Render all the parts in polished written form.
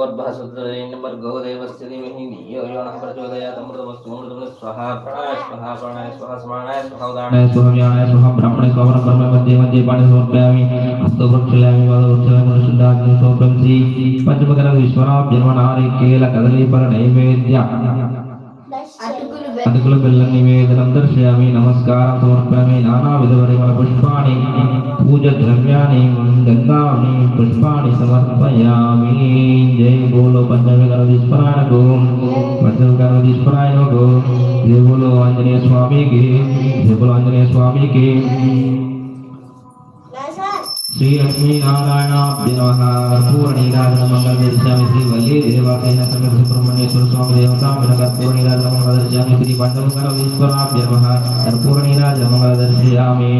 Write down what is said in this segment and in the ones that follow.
ऊर्ध्वसुतरेण्यमर्गोदेवस्य धीमहि धियो यो नः प्रचोदयात् अमृतमस्तु अमृतमस्तु स्वाहा प्राणाय स्वाहा प्राणाय स्वाहा स्मरणाय स्वाहा उदानाय स्वाहा व्यानाय स्वाहा ब्राह्मणे स्वाहा ब्रह्म मध्ये मध्ये पाणि समर्पयामि हस्तो प्रक्षालयामि पादप्रक्षालयामि शुद्धाग्नि सोत्रं श्री पंचमकरण विश्वनाभ्यर्वनारिकेल कदलीफल नैवेद्य अटुकुल बेल्लं निवेदनं दर्शयामि नमस्कारं समर्पयामि नानाविधपरिमल पुष्पाणि पूजद्रव्याणि गन्धानि पुष्पाणि समर्पयामि जय बोलो पंचमकरणीश्वराय गो पंचमकरणीश्वराय गो जय बोलो आंजनेय स्वामी की जय बोलो आंजनेय स्वामी की श्री लक्ष्मी नारायणाभ्य नमः पूर्णिराजन मंगल दर्शयामि श्री वल्ली देवालय समेत सुब्रह्मण्येश्वर स्वामी देवता नगर पूर्णिराजन मंगल दर्शयामि श्री पंचमकरणीश्वराभ्य नमः पूर्णिराजन मंगल दर्शयामि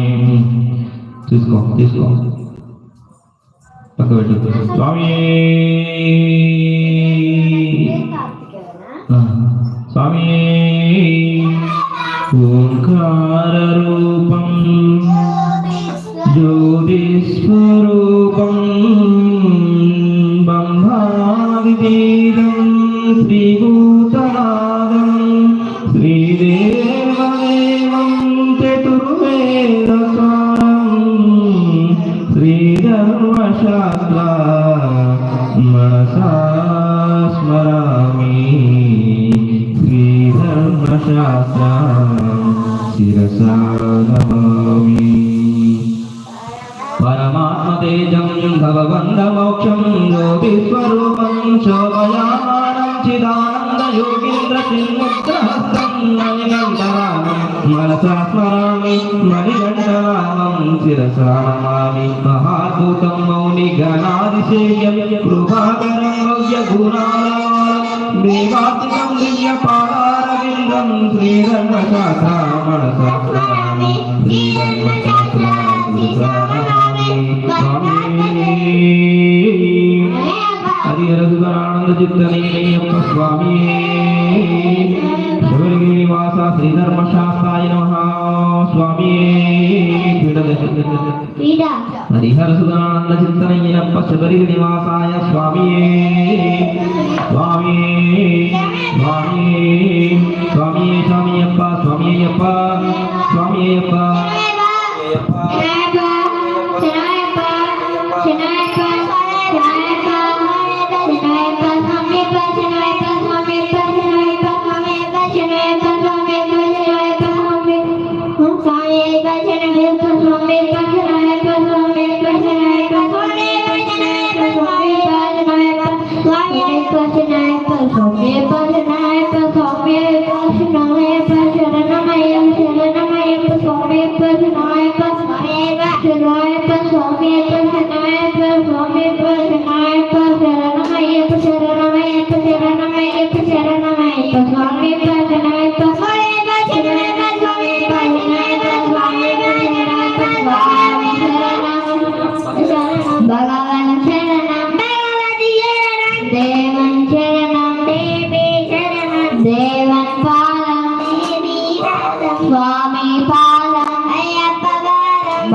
తీసుకో పక్క పెట్టు స్వామి స్వామి ఓంకార రూపం జ్యోతి స్వరూపం బ్రహ్మావిదీరం శ్రీభూతనాదం శ్రీదేవదేవం చతుర్వేదసారం శ్రీధర్మశాస్త్ర మనసా స్మరామి శ్రీధర్మశాస్త్ర శిరసా నమామి परमात्मतेजं भवबन्धमोक्षं योगिस्वरूपं शोभयामानं चिदानन्दयोगीन्द्रचिन्मुद्रहस्तं मणिकण्ठरामं मनसा स्मरामि मणिकण्ठरामं शिरसा नमामि महाद्भुतं मौनिगणादिसेव्यं कृपाकरं भव्यगुणालवालं देवात्मकं दिव्यपादारविन्दं श्रीधर्मशास्त्र मनसा स्मरामि श्रीधर्मशास्त्र हरिहर सुधरानंद चित्तनीयप्प स्वामी शिवगिरिनिवास श्रीधर्मशास्त्राय नमः स्वामी हरिहर सुधरानंद चित्तनीयप्प शिवगिरिनिवासाय स्वामी स्वामी स्वामी स्वामी स्वामीयप्प स्वामीयप्प स्वामीयप्प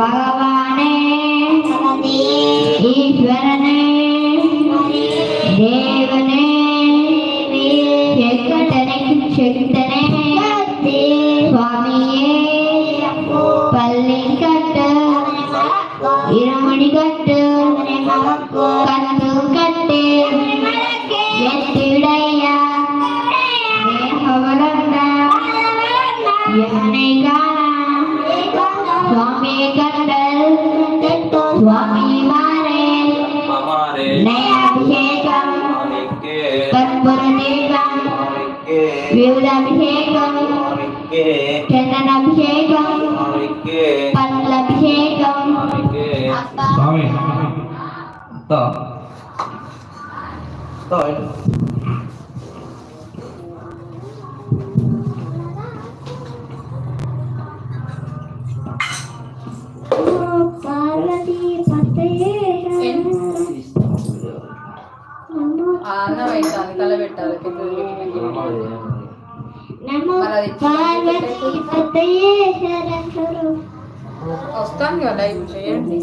भगवाने ईश्वरने देवने शक्तने स्वामिये पल्लिकट्ट इरमणिकट्ट कट्टु कट्टे यत्तिडय्या देहवलंड यमनेगाना स्वामी कट्टल स्वामी मारे नयाभिषेकम कर्पूरदीपम विविधाभिषेकम चंदनाभिषेकम पल्लाभिषेकम स्वामी तो వస్తాను కదా లైవ్ చేయండి.